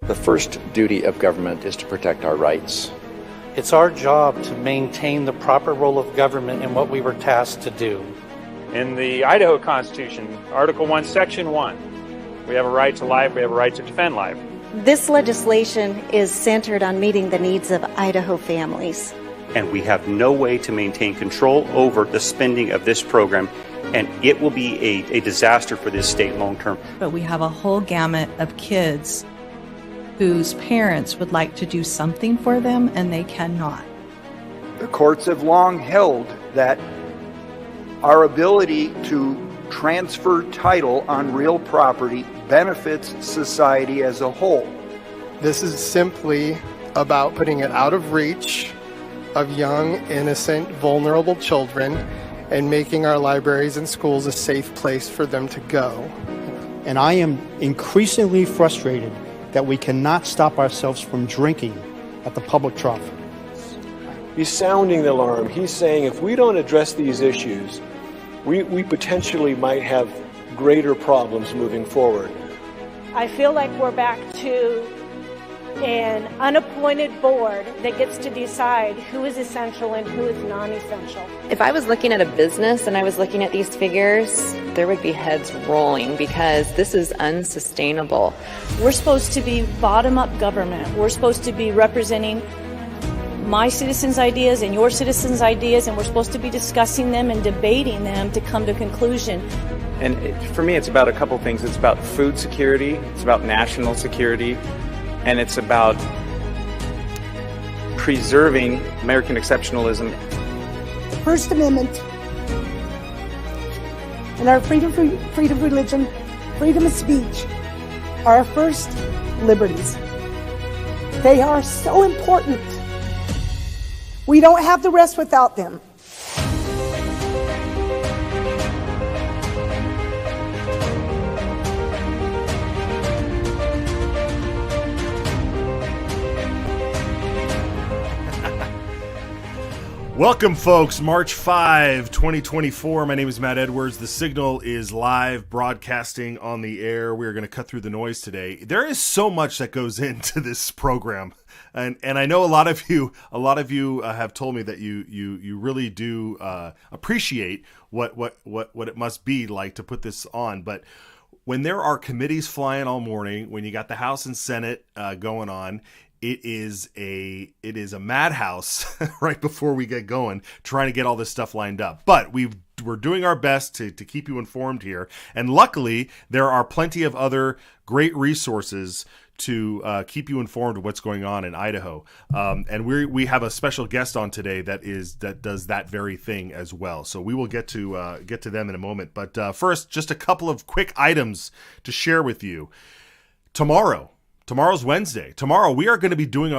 The first duty of government is to protect our rights. It's our job to maintain the proper role of government in what we were tasked to do. In the Idaho Constitution, Article 1, Section 1, we have a right to life, we have a right to defend life. This legislation is centered on meeting the needs of Idaho families. And we have no way to maintain control over the spending of this program, and it will be a disaster for this state long term. But we have a whole gamut of kids whose parents would like to do something for them and they cannot. The courts have long held that our ability to transfer title on real property benefits society as a whole. This is simply about putting it out of reach of young, innocent, vulnerable children and making our libraries and schools a safe place for them to go. And I am increasingly frustrated that we cannot stop ourselves from drinking at the public trough. He's sounding the alarm. He's saying if we don't address these issues, we potentially might have greater problems moving forward. I feel like we're back to an unappointed board that gets to decide who is essential and who is non-essential. If I was looking at a business and I was looking at these figures, there would be heads rolling because this is unsustainable. We're supposed to be bottom-up government. We're supposed to be representing my citizens' ideas and your citizens' ideas, and we're supposed to be discussing them and debating them to come to a conclusion. And for me, it's about a couple things. It's about food security, it's about national security, and it's about preserving American exceptionalism. The First Amendment and our freedom of religion, freedom of speech are our first liberties. They are so important. We don't have the rest without them. Welcome, folks. March 5, 2024. My name is Matt Edwards. The Signal is live broadcasting on the air. We are going to cut through the noise today. There is so much that goes into this program. And I know a lot of you have told me that you really do appreciate what it must be like to put this on. But when there are committees flying all morning, when you got the House and Senate going on, it is a madhouse right before we get going, trying to get all this stuff lined up. But we're doing our best to keep you informed here. And luckily, there are plenty of other great resources to keep you informed of what's going on in Idaho. And we have a special guest on today that does that very thing as well. So we will get to them in a moment. But first, just a couple of quick items to share with you. Tomorrow's Wednesday. Tomorrow we are going to be doing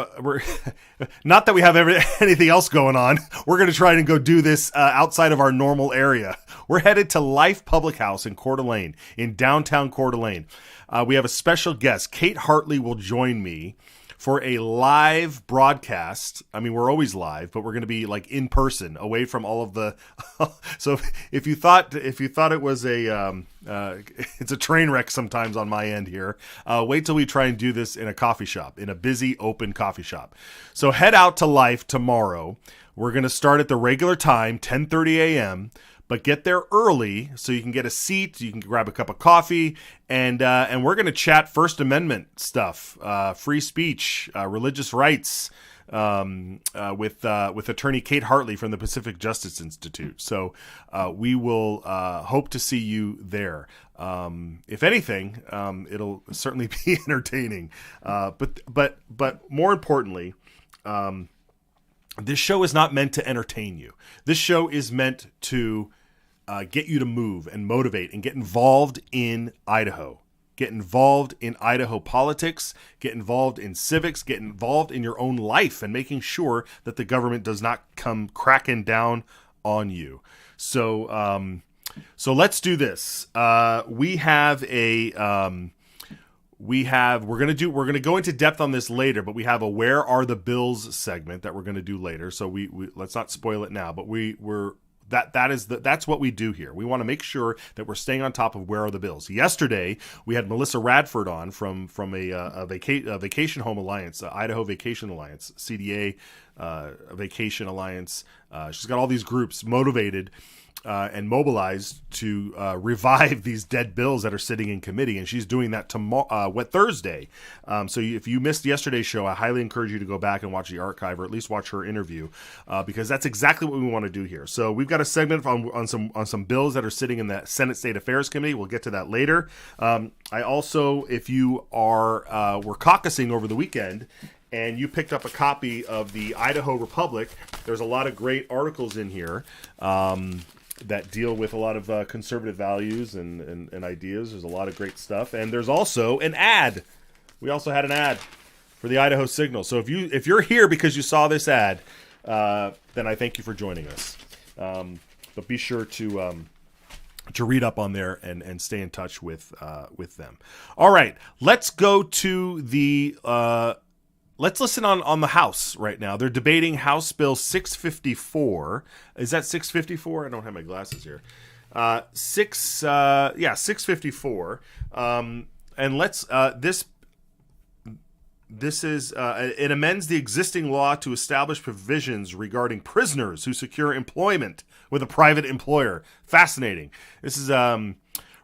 not that we have anything else going on. We're going to try and go do this outside of our normal area. We're headed to Life Public House in Coeur d'Alene, in downtown Coeur d'Alene. We have a special guest. Kate Hartley will join me for a live broadcast. I mean, we're always live, but we're going to be like in person, away from all of the. So if you thought it was it's a train wreck sometimes on my end here. Wait till we try and do this in a coffee shop, in a busy open coffee shop. So head out to Life tomorrow. We're going to start at the regular time, 10:30 a.m. But get there early so you can get a seat, you can grab a cup of coffee, and we're going to chat First Amendment stuff, free speech, religious rights, with attorney Kate Hartley from the Pacific Justice Institute. So we will hope to see you there. If anything, it'll certainly be entertaining. But more importantly, this show is not meant to entertain you. This show is meant to get you to move and motivate and get involved in Idaho. Get involved in Idaho politics, get involved in civics, get involved in your own life and making sure that the government does not come cracking down on you. So let's do this. We're going to go into depth on this later, but we have a Where Are the Bills segment that we're going to do later. So we let's not spoil it now, but That's what we do here. We want to make sure that we're staying on top of where are the bills. Yesterday we had Melissa Radford on from a Vacation Home Alliance, Idaho Vacation Alliance, CDA Vacation Alliance. She's got all these groups motivated and mobilized to revive these dead bills that are sitting in committee, and she's doing that tomorrow, Thursday. So if you missed yesterday's show, I highly encourage you to go back and watch the archive, or at least watch her interview, because that's exactly what we want to do here. So we've got a segment on some bills that are sitting in the Senate State Affairs Committee. We'll get to that later. I also, if you are were caucusing over the weekend, and you picked up a copy of the Idaho Republic, there's a lot of great articles in here that deal with a lot of conservative values and ideas. There's a lot of great stuff. And there's also an ad. We also had an ad for the Idaho Signal. So if you're here because you saw this ad, then I thank you for joining us. But be sure to read up on there and stay in touch with them. All right, let's go to the let's listen on the House right now. They're debating House Bill 654. Is that 654? I don't have my glasses here. 654. And let's this is it amends the existing law to establish provisions regarding prisoners who secure employment with a private employer. Fascinating. This is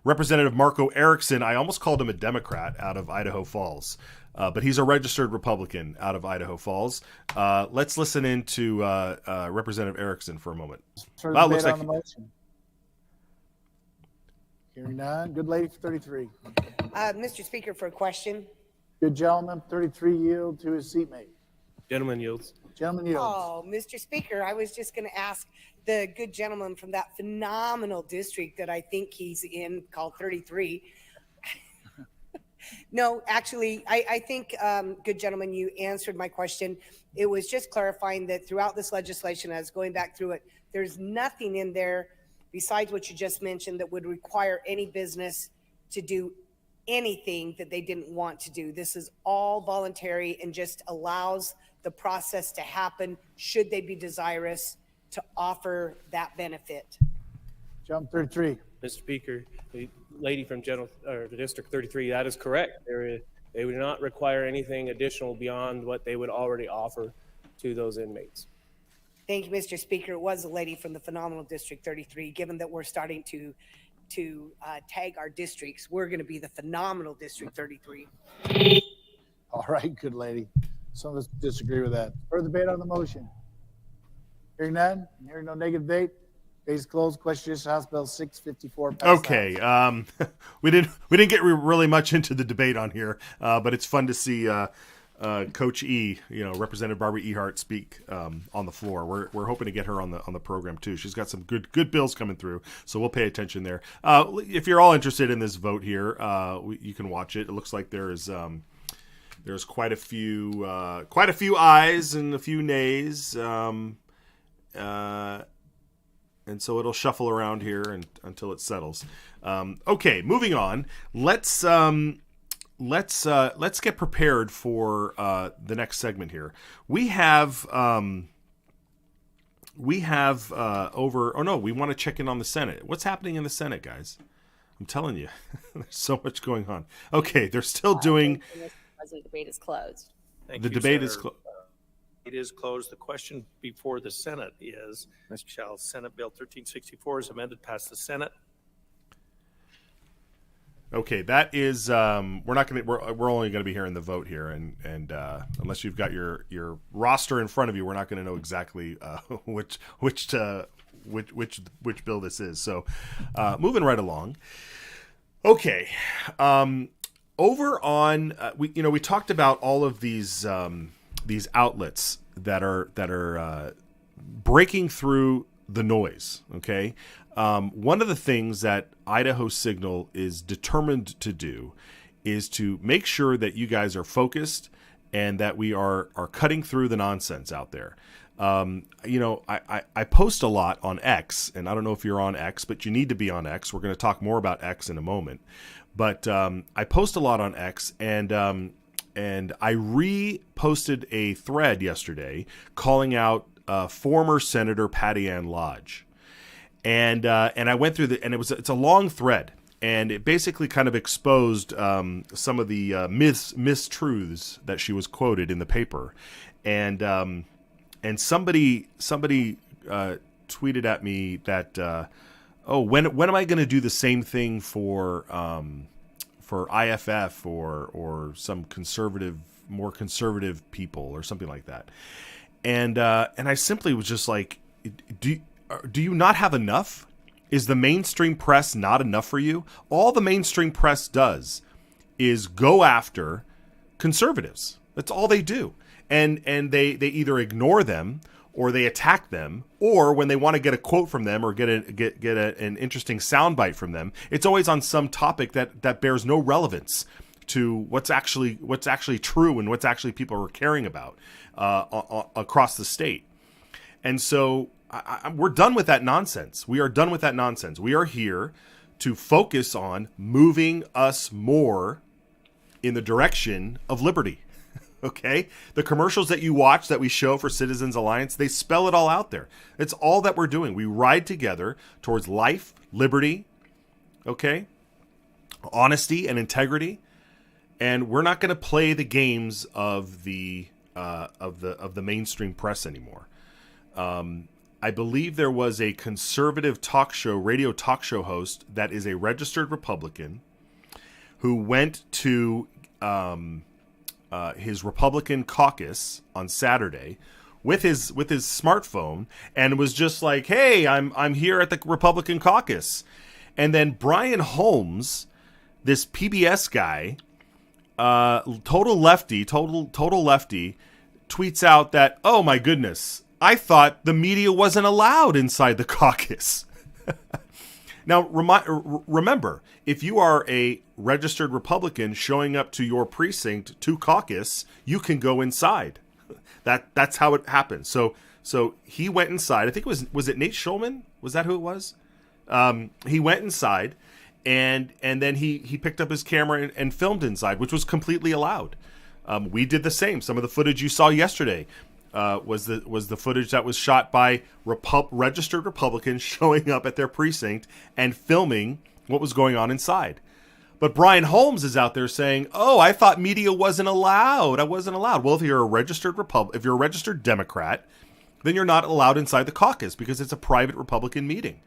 Representative Marco Erickson. I almost called him a Democrat, out of Idaho Falls. But he's a registered Republican out of Idaho Falls. Let's listen in to Representative Erickson for a moment. Looks like on the motion. Hearing none. Good lady for 33. Mr. Speaker, for a question. Good gentleman, 33, yield to his seatmate. Gentleman yields. Gentleman yields. Oh, Mr. Speaker, I was just going to ask the good gentleman from that phenomenal district that I think he's in, called 33. No, actually, I think, good gentleman, you answered my question. It was just clarifying that throughout this legislation, as going back through it, there's nothing in there besides what you just mentioned that would require any business to do anything that they didn't want to do. This is all voluntary and just allows the process to happen should they be desirous to offer that benefit. Jump 33. Mr. Speaker, the lady from the District 33, that is correct. They would not require anything additional beyond what they would already offer to those inmates. Thank you, Mr. Speaker. It was a lady from the phenomenal District 33. Given that we're starting to tag our districts, we're going to be the phenomenal District 33. All right, good lady. Some of us disagree with that. Further debate on the motion. Hearing none. Hearing no negative debate. Case closed. Question is House Bill 654. Okay, we didn't get really much into the debate on here, but it's fun to see Coach E, Representative Barbara Ehart speak on the floor. We're hoping to get her on the program too. She's got some good bills coming through, so we'll pay attention there. If you're all interested in this vote here, you can watch it. It looks like there's quite a few ayes and a few nays. And so it'll shuffle around here until it settles. Okay, moving on. Let's get prepared for the next segment here. We want to check in on the Senate. What's happening in the Senate, guys? I'm telling you, there's so much going on. Okay, they're still doing. The debate is closed. The debate is closed. It is closed. The question before the Senate is, shall Senate Bill 1364 as amended pass the Senate? Okay, that is we're only going to be hearing the vote here, and unless you've got your roster in front of you, we're not going to know exactly which bill this is. So, moving right along. Okay, over on we talked about all of these outlets that are breaking through the noise. Okay. One of the things that Idaho Signal is determined to do is to make sure that you guys are focused and that we are cutting through the nonsense out there. I post a lot on X, and I don't know if you're on X, but you need to be on X. We're going to talk more about X in a moment. But I post a lot on X, and I reposted a thread yesterday calling out former Senator Patty Ann Lodge. And I went through and it's a long thread, and it basically kind of exposed some of the mistruths that she was quoted in the paper, and somebody tweeted at me that when am I going to do the same thing for IFF or some more conservative people or something like that, and I simply was just like, do you not have enough? Is the mainstream press not enough for you? All the mainstream press does is go after conservatives. That's all they do. And they either ignore them, or they attack them, or when they want to get a quote from them or get an interesting soundbite from them, it's always on some topic that bears no relevance to what's actually true and what's actually people are caring about across the state. And so we're done with that nonsense. We are done with that nonsense. We are here to focus on moving us more in the direction of liberty. Okay? The commercials that you watch that we show for Citizens Alliance, they spell it all out there. It's all that we're doing. We ride together towards life, liberty, okay? Honesty and integrity. And we're not going to play the games of the mainstream press anymore. I believe there was a conservative radio talk show host that is a registered Republican who went to his Republican caucus on Saturday with his smartphone and was just like, "Hey, I'm here at the Republican caucus," and then Brian Holmes, this PBS guy, total lefty, tweets out that, "Oh my goodness, I thought the media wasn't allowed inside the caucus." Now, remember, if you are a registered Republican showing up to your precinct to caucus, you can go inside. That's how it happens. So he went inside. I think it was it Nate Schulman? Was that who it was? He went inside, and then he picked up his camera and filmed inside, which was completely allowed. We did the same. Some of the footage you saw yesterday was the footage that was shot by registered Republicans showing up at their precinct and filming what was going on inside. But Brian Holmes is out there saying, "Oh, I thought media wasn't allowed. I wasn't allowed." Well, if you're a registered Democrat, then you're not allowed inside the caucus because it's a private Republican meeting.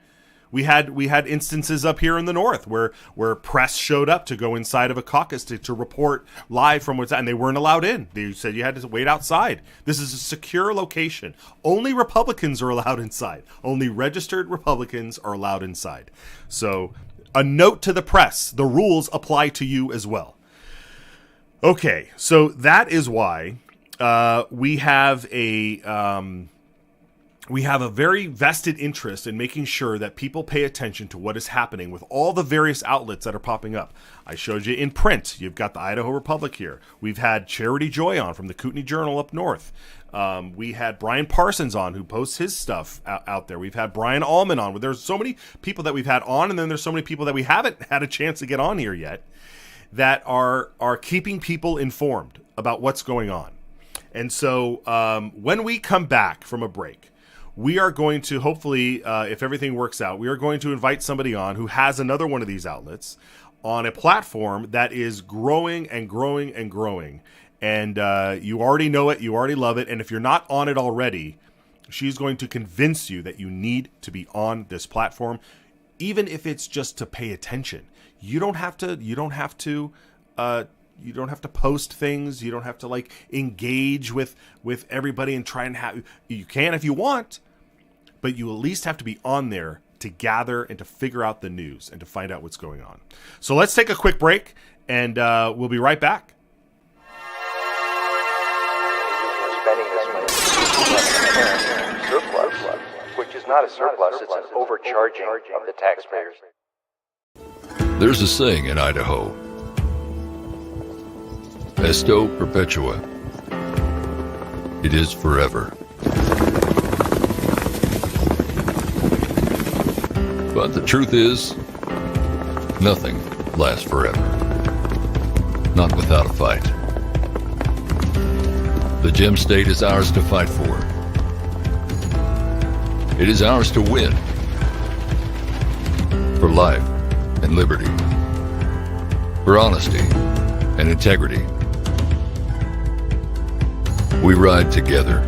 We had instances up here in the north where press showed up to go inside of a caucus to report live from what's, and they weren't allowed in. They said you had to wait outside. This is a secure location. Only Republicans are allowed inside. Only registered Republicans are allowed inside. So a note to the press: the rules apply to you as well. Okay, so that is why we have a very vested interest in making sure that people pay attention to what is happening with all the various outlets that are popping up. I showed you in print. You've got the Idaho Republic here. We've had Charity Joy on from the Kootenai Journal up north. We had Brian Parsons on, who posts his stuff out there. We've had Brian Allman on. There's so many people that we've had on, and then there's so many people that we haven't had a chance to get on here yet that are keeping people informed about what's going on. And so when we come back from a break, we are going to hopefully, if everything works out, we are going to invite somebody on who has another one of these outlets on a platform that is growing and growing and growing. And you already know it. You already love it. And if you're not on it already, she's going to convince you that you need to be on this platform, even if it's just to pay attention. You don't have to post things. You don't have to engage with everybody and try and have. You can if you want, but you at least have to be on there to gather and to figure out the news and to find out what's going on. So let's take a quick break, and we'll be right back. Surplus, which is not a surplus, it's an overcharging of the taxpayers. There's a saying in Idaho: Esto perpetua. It is forever. But the truth is, nothing lasts forever. Not without a fight. The Gem State is ours to fight for. It is ours to win. for life and liberty, for honesty and integrity. We ride together.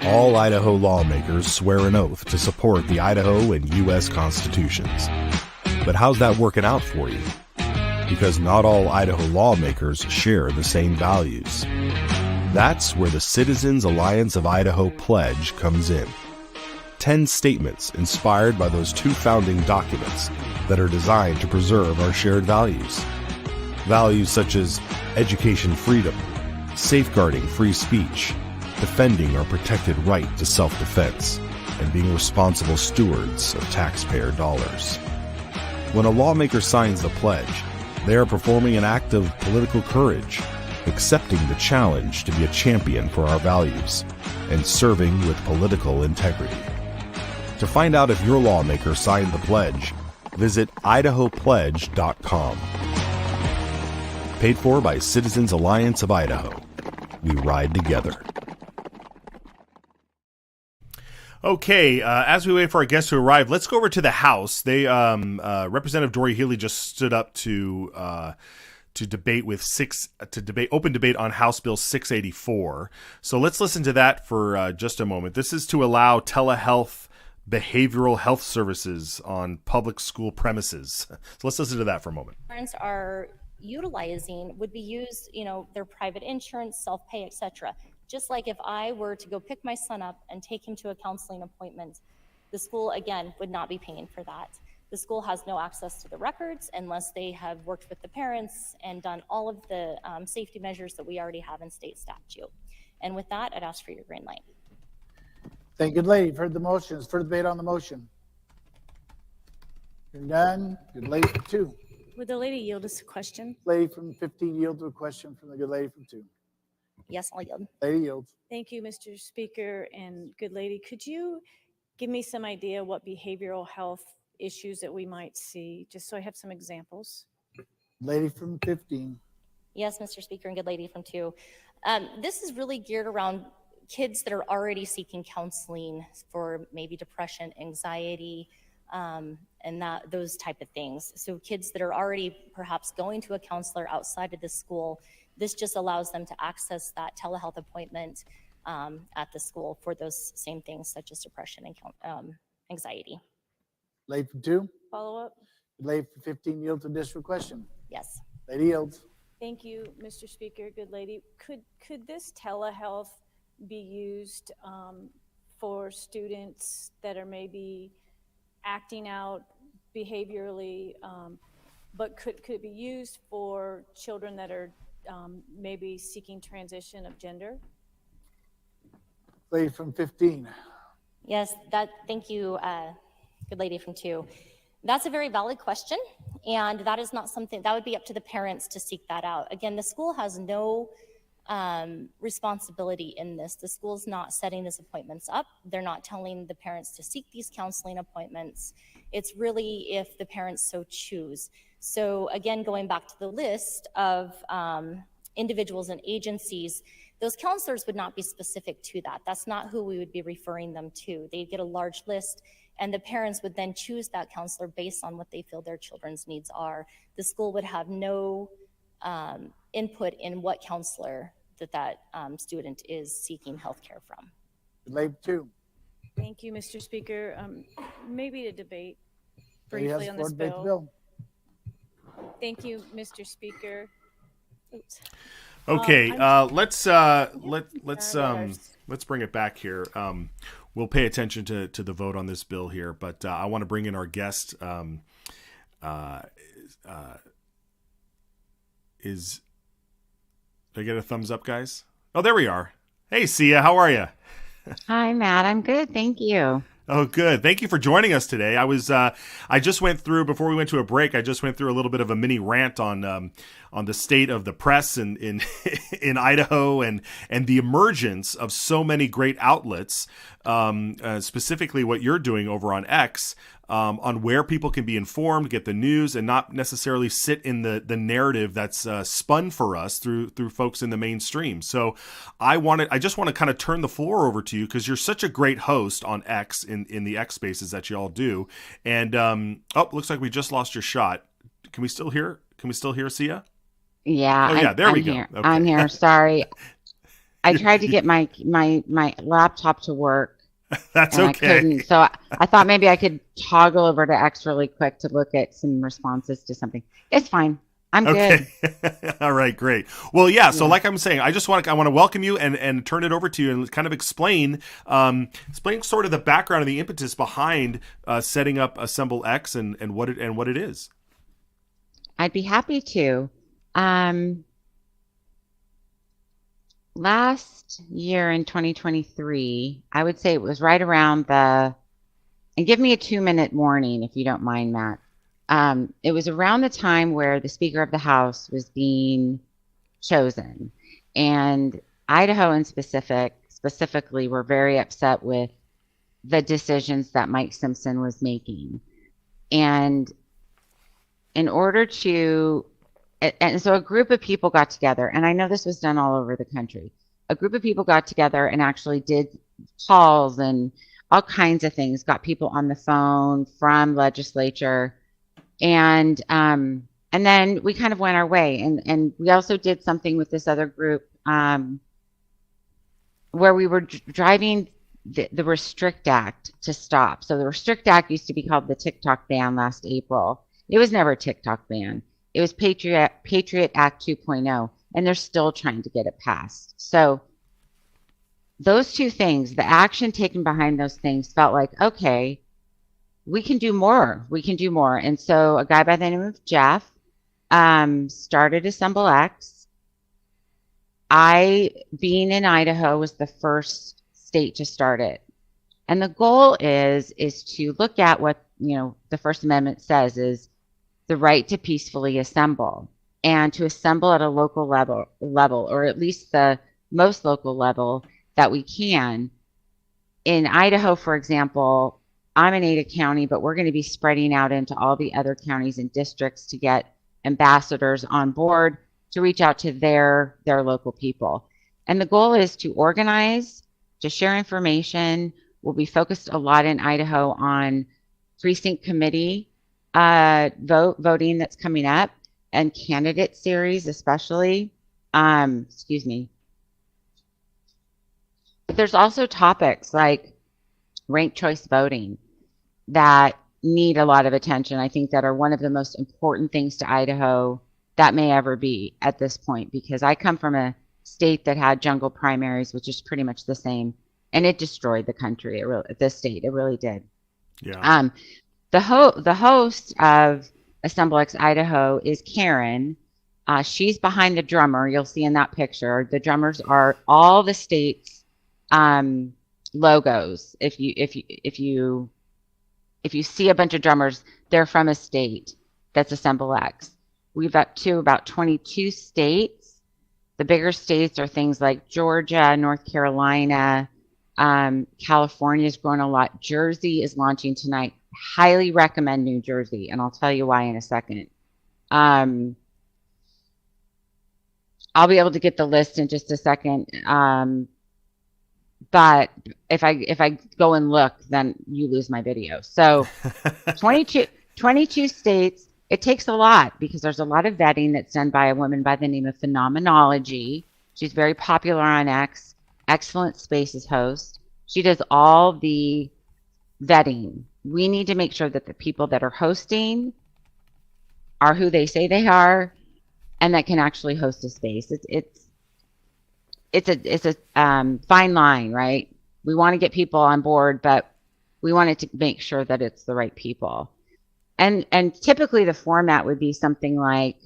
All Idaho lawmakers swear an oath to support the Idaho and U.S. constitutions. But how's that working out for you? Because not all Idaho lawmakers share the same values. That's where the Citizens Alliance of Idaho Pledge comes in. 10 statements inspired by those 2 founding documents that are designed to preserve our shared values. Values such as education freedom, safeguarding free speech, defending our protected right to self-defense, and being responsible stewards of taxpayer dollars. When a lawmaker signs the pledge, they are performing an act of political courage, accepting the challenge to be a champion for our values, and serving with political integrity. To find out if your lawmaker signed the pledge, visit idahopledge.com. Paid for by Citizens Alliance of Idaho. We ride together. Okay, as we wait for our guests to arrive, let's go over to the House. They Representative Dory Healy just stood up to debate open debate on House Bill 684. So let's listen to that for just a moment. This is to allow telehealth behavioral health services on public school premises. So let's listen to that for a moment. Parents are utilizing would be used, their private insurance, self-pay, etc. Just like if I were to go pick my son up and take him to a counseling appointment, the school, again, would not be paying for that. The school has no access to the records unless they have worked with the parents and done all of the safety measures that we already have in state statute. And with that, I'd ask for your green light. Thank you, lady. You've heard the motions. Further debate on the motion. You're done. Good lady from 2. Would the lady yield us a question? Lady from 15 yield to a question from the good lady from 2. Yes, I'll yield. Lady yields. Thank you, Mr. Speaker and good lady. Could you give me some idea what behavioral health issues that we might see, just so I have some examples? Lady from 15. Yes, Mr. Speaker and good lady from 2. This is really geared around kids that are already seeking counseling for maybe depression, anxiety, and those type of things. So kids that are already perhaps going to a counselor outside of the school, this just allows them to access that telehealth appointment at the school for those same things such as depression and anxiety. Lady from 2. Follow up? Lady from 15 yield to district question. Yes. Lady yields. Thank you, Mr. Speaker. Good lady. Could this telehealth be used for students that are maybe acting out behaviorally, but could it be used for children that are maybe seeking transition of gender? Lady from 15. Yes, thank you, good lady from 2. That's a very valid question, and that is not something that would be up to the parents to seek that out. Again, the school has no responsibility in this. The school's not setting these appointments up. They're not telling the parents to seek these counseling appointments. It's really if the parents so choose. So again, going back to the list of individuals and agencies, those counselors would not be specific to that. That's not who we would be referring them to. They'd get a large list, and the parents would then choose that counselor based on what they feel their children's needs are. The school would have no input in what counselor that student is seeking health care from. Lady 2. Thank you, Mr. Speaker. Maybe to debate briefly on this bill. bill. Thank you, Mr. Speaker. Oops. Okay, let's bring it back here. We'll pay attention to the vote on this bill here, but I want to bring in our guest. Did I get a thumbs up, guys? Oh, there we are. Hey, Sia, how are you? Hi, Matt. I'm good. Thank you. Oh, good. Thank you for joining us today. I just went through, before we went to a break, I just went through a little bit of a mini rant on the state of the press in in Idaho and the emergence of so many great outlets, specifically what you're doing over on X, on where people can be informed, get the news, and not necessarily sit in the narrative that's spun for us through folks in the mainstream. So I just want to kind of turn the floor over to you, because you're such a great host on X in the X spaces that you all do. And looks like we just lost your shot. Can we still hear Sia? Yeah. Oh yeah, there we go. Here. Okay. I'm here. Sorry. I tried to get my laptop to work. That's and okay. I couldn't, so I thought maybe I could toggle over to X really quick to look at some responses to something. It's fine. I'm good. All right, great. Well, yeah. So, like I'm saying, I want to welcome you and turn it over to you and kind of explain sort of the background and the impetus behind setting up Assemble X and what it is. I'd be happy to. Last year in 2023, I would say it was right around and give me a 2-minute warning if you don't mind, Matt. It was around the time where the Speaker of the House was being chosen, and Idaho in specifically were very upset with the decisions that Mike Simpson was making. And in order to and so a group of people got together, and I know this was done all over the country. A group of people got together and actually did calls and all kinds of things, got people on the phone from legislature. And then we kind of went our way. And we also did something with this other group where we were driving the Restrict Act to stop. So the Restrict Act used to be called the TikTok ban last April. It was never a TikTok ban. It was Patriot Act 2.0, and they're still trying to get it passed. So those two things, the action taken behind those things felt like, okay, we can do more. We can do more. And so a guy by the name of Jeff started Assemble X. Being in Idaho, was the first state to start it. And the goal is to look at what, the First Amendment says is the right to peacefully assemble, and to assemble at a local level, or at least the most local level that we can. In Idaho, for example, I'm in Ada County, but we're going to be spreading out into all the other counties and districts to get ambassadors on board to reach out to their local people. And the goal is to organize, to share information. We'll be focused a lot in Idaho on precinct committee voting that's coming up, and candidate series especially. Excuse me. But there's also topics like ranked choice voting that need a lot of attention. I think that are one of the most important things to Idaho that may ever be at this point, because I come from a state that had jungle primaries, which is pretty much the same, and it destroyed the country. The state, it really did. Yeah. The host of Assemble X Idaho is Karen. She's behind the drummer. You'll see in that picture. The drummers are all the states' logos. If you see a bunch of drummers, they're from a state that's Assemble X. We've got about 22 states. The bigger states are things like Georgia, North Carolina, California is growing a lot. Jersey is launching tonight. Highly recommend New Jersey, and I'll tell you why in a second. I'll be able to get the list in just a second. But if I go and look, then you lose my video. So 22 states. It takes a lot, because there's a lot of vetting that's done by a woman by the name of Phenomenology. She's very popular on X, excellent Spaces host. She does all the vetting. We need to make sure that the people that are hosting are who they say they are, and that can actually host a space. It's a fine line, right? We want to get people on board, but we wanted to make sure that it's the right people. And typically the format would be something like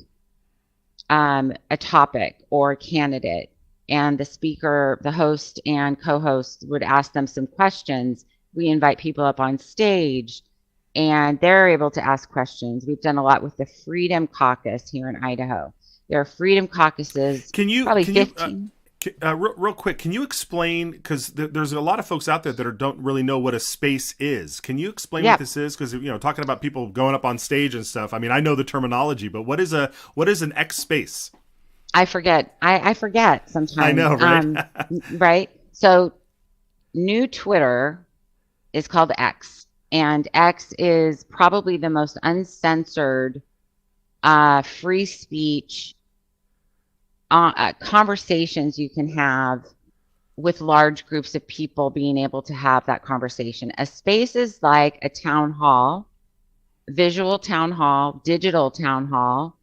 a topic or a candidate, and the speaker, the host and co-host would ask them some questions. We invite people up on stage, and they're able to ask questions. We've done a lot with the Freedom Caucus here in Idaho. There are freedom caucuses. Probably 15. Real quick, can you explain, because there's a lot of folks out there that don't really know what a space is. Can you explain what this is? Because, talking about people going up on stage and stuff, I mean, I know the terminology, but what is an X space? I forget. I forget sometimes. I know, right? Right. So new Twitter is called X, and X is probably the most uncensored free speech conversations you can have with large groups of people being able to have that conversation. A space is like a town hall, visual town hall, digital town hall,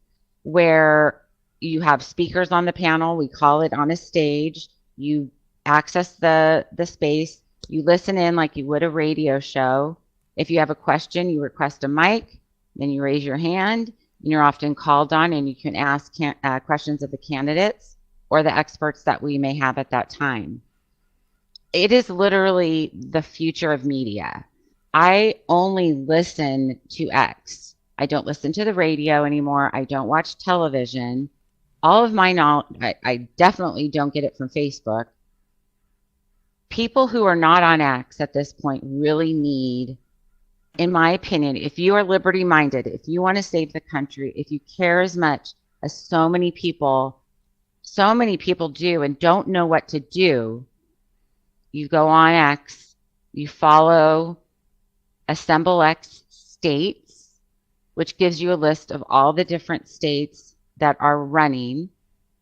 where you have speakers on the panel. We call it on a stage. You access the space. You listen in like you would a radio show. If you have a question, you request a mic, then you raise your hand. And you're often called on, and you can ask questions of the candidates or the experts that we may have at that time. It is literally the future of media. I only listen to X. I don't listen to the radio anymore. I don't watch television. All of my knowledge, I definitely don't get it from Facebook. People who are not on X at this point really need, in my opinion, if you are liberty-minded, if you want to save the country, if you care as much as so many people do and don't know what to do, you go on X, you follow Assemble X States, which gives you a list of all the different states that are running.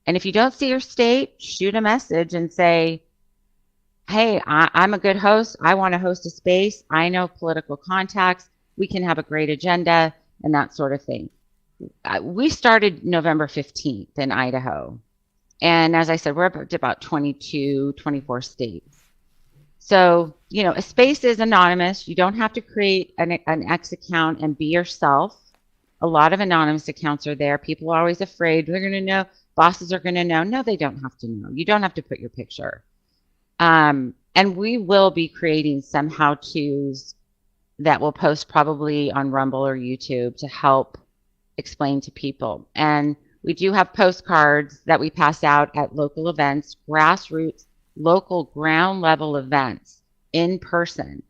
And if you don't see your state, shoot a message and say, hey, I'm a good host. I want to host a space. I know political contacts. We can have a great agenda and that sort of thing. We started November 15th in Idaho. And as I said, we're up to about 22, 24 states. So, a space is anonymous. You don't have to create an X account and be yourself. A lot of anonymous accounts are there. People are always afraid they're going to know. Bosses are going to know. No, they don't have to know. You don't have to put your picture. And we will be creating some how-tos that we'll post probably on Rumble or YouTube to help explain to people. And we do have postcards that we pass out at local events, grassroots, local ground level events in person.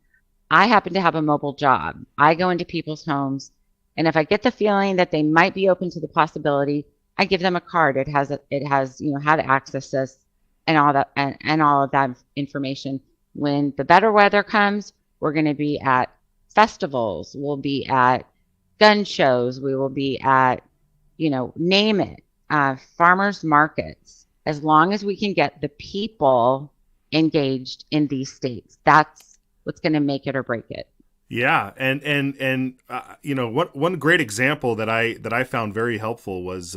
I happen to have a mobile job. I go into people's homes, and if I get the feeling that they might be open to the possibility, I give them a card. It has how to access this and all that and all of that information. When the better weather comes, we're going to be at festivals, we'll be at gun shows, we will be at, name it, farmers markets, as long as we can get the people engaged in these states. That's what's going to make it or break it. Yeah, and one great example that I found very helpful was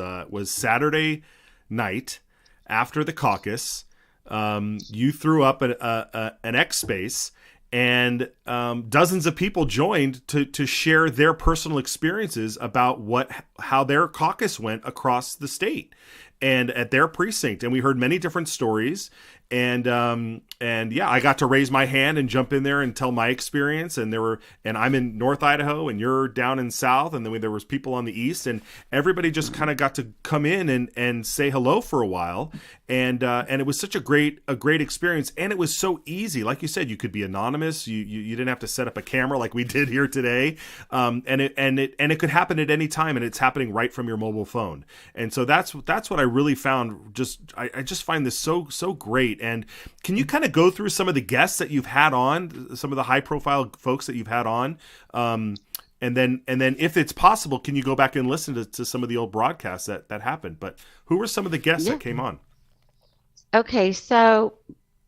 Saturday night after the caucus. You threw up an X space, and dozens of people joined to share their personal experiences about how their caucus went across the state and at their precinct. And we heard many different stories. And yeah, I got to raise my hand and jump in there and tell my experience. And I'm in North Idaho and you're down in South. And then there was people on the East, and everybody just kind of got to come in and say hello for a while. And it was such a great experience. And it was so easy. Like you said, you could be anonymous. You didn't have to set up a camera like we did here today. And it could happen at any time, and it's happening right from your mobile phone. And so that's what I really found. I just find this so great. And can you kind of go through some of the guests that you've had on, some of the high profile folks that you've had on? And then if it's possible, can you go back and listen to some of the old broadcasts that happened? But who were some of the guests that came on? Okay, so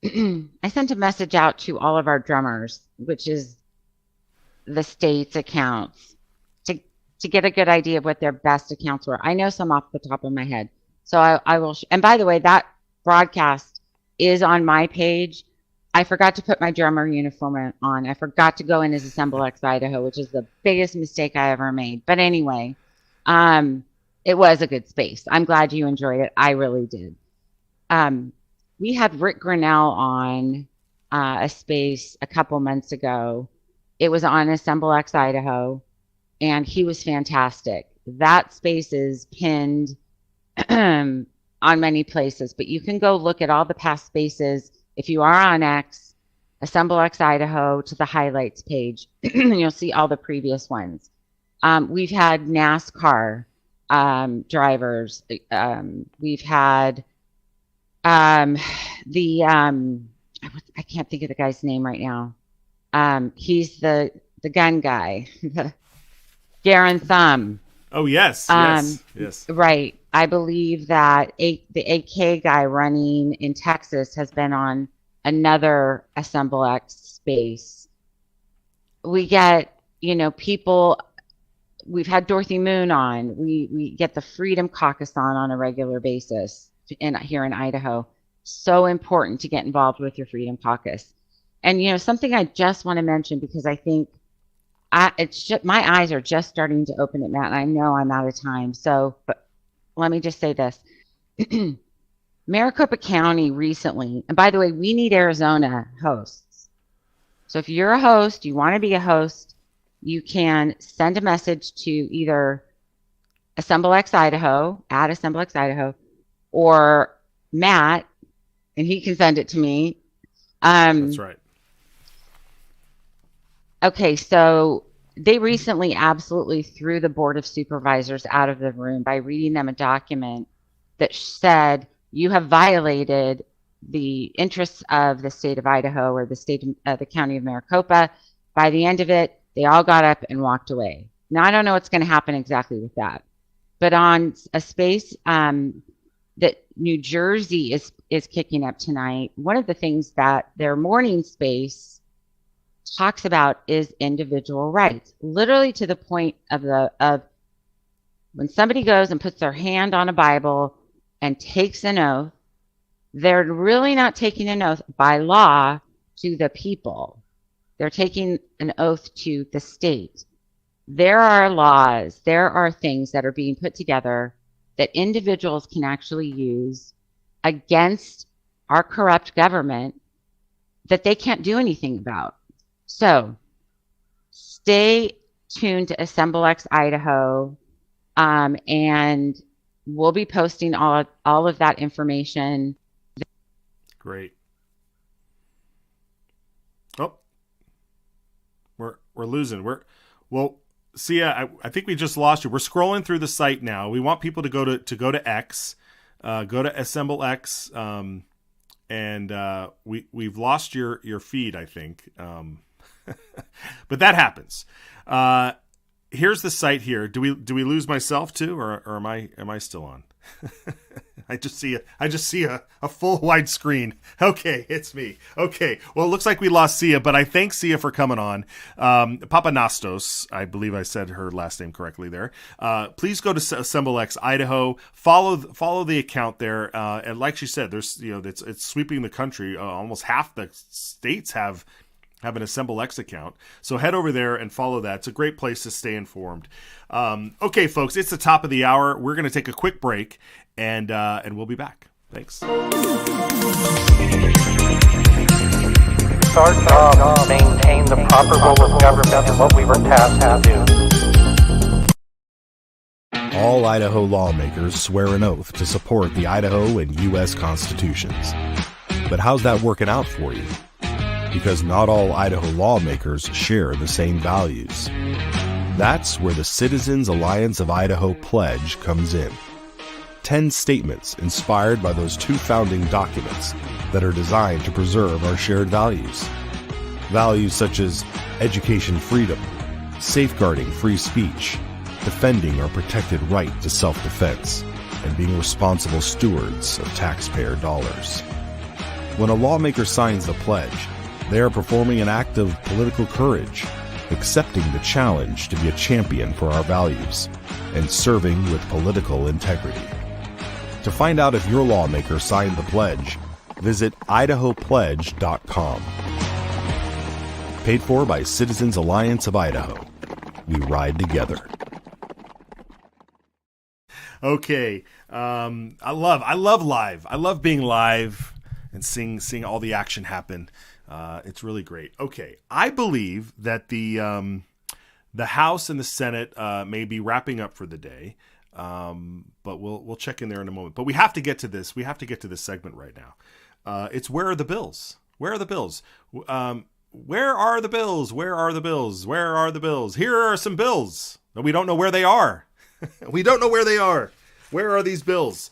I sent a message out to all of our drummers, which is the state's accounts, to get a good idea of what their best accounts were. I know some off the top of my head. So I will, and by the way, that broadcast is on my page. I forgot to put my drummer uniform on. I forgot to go in as Assemble X Idaho, which is the biggest mistake I ever made. But anyway, it was a good space. I'm glad you enjoyed it. I really did. We had Rick Grinnell on a space a couple months ago. It was on Assemble X Idaho, and he was fantastic. That space is pinned on many places, but you can go look at all the past spaces. If you are on X, Assemble X Idaho to the highlights page, you'll see all the previous ones. We've had NASCAR drivers. We've had I can't think of the guy's name right now. He's the gun guy, Garen Thumb. Oh, yes. Yes. Right. I believe that the AK guy running in Texas has been on another Assemble X space. We get, people. We've had Dorothy Moon on. We get the Freedom Caucus on a regular basis here in Idaho. So important to get involved with your Freedom Caucus. And something I just want to mention, because I think it's just, my eyes are just starting to open it, Matt, and I know I'm out of time. So, but let me just say this. Maricopa County recently, and by the way, we need Arizona hosts. So if you're a host, you want to be a host, you can send a message to either Assemble X Idaho, at Assemble X Idaho, or Matt, and he can send it to me. That's right. Okay, so they recently absolutely threw the Board of Supervisors out of the room by reading them a document that said you have violated the interests of the state of Idaho or the county of Maricopa. By the end of it, they all got up and walked away. Now, I don't know what's going to happen exactly with that, but on a space that New Jersey is kicking up tonight, one of the things that their morning space talks about is individual rights, literally to the point of when somebody goes and puts their hand on a Bible and takes an oath, they're really not taking an oath by law to the people. They're taking an oath to the state. There are laws, there are things that are being put together that individuals can actually use against our corrupt government that they can't do anything about. So stay tuned to Assemble X Idaho, and we'll be posting all of that information. Great. Oh, we're losing. Sia, I think we just lost you. We're scrolling through the site now. We want people to go to X, go to Assemble X, and we've lost your feed, I think. But that happens. Here's the site here. Do we lose myself too, or am I still on? I just see a full wide screen. Okay, it's me. Okay, well, it looks like we lost Sia, but I thank Sia for coming on. Papanastos, I believe I said her last name correctly there. Please go to Assemble X Idaho. Follow the account there, and like she said, there's it's sweeping the country. Almost half the states have an Assemble X account. So head over there and follow that. It's a great place to stay informed. Okay, folks, it's the top of the hour. We're going to take a quick break, and we'll be back. Thanks. It's our job to maintain the proper role of government and what we were tasked to do. All Idaho lawmakers swear an oath to support the Idaho and U.S. constitutions. But how's that working out for you? Because not all Idaho lawmakers share the same values. That's where the Citizens Alliance of Idaho Pledge comes in. 10 statements inspired by those two founding documents that are designed to preserve our shared values. Values such as education freedom, safeguarding free speech, defending our protected right to self-defense, and being responsible stewards of taxpayer dollars. When a lawmaker signs the pledge, they are performing an act of political courage, accepting the challenge to be a champion for our values, and serving with political integrity. To find out if your lawmaker signed the pledge, visit idahopledge.com. Paid for by Citizens Alliance of Idaho. We ride together. Okay, I love live. I love being live and seeing all the action happen. It's really great. Okay, I believe that the House and the Senate may be wrapping up for the day. But we'll check in there in a moment. But we have to get to this. We have to get to this segment right now. It's where are the bills? Where are the bills? Where are the bills? Where are the bills? Where are the bills? Here are some bills, but we don't know where they are. We don't know where they are. Where are these bills?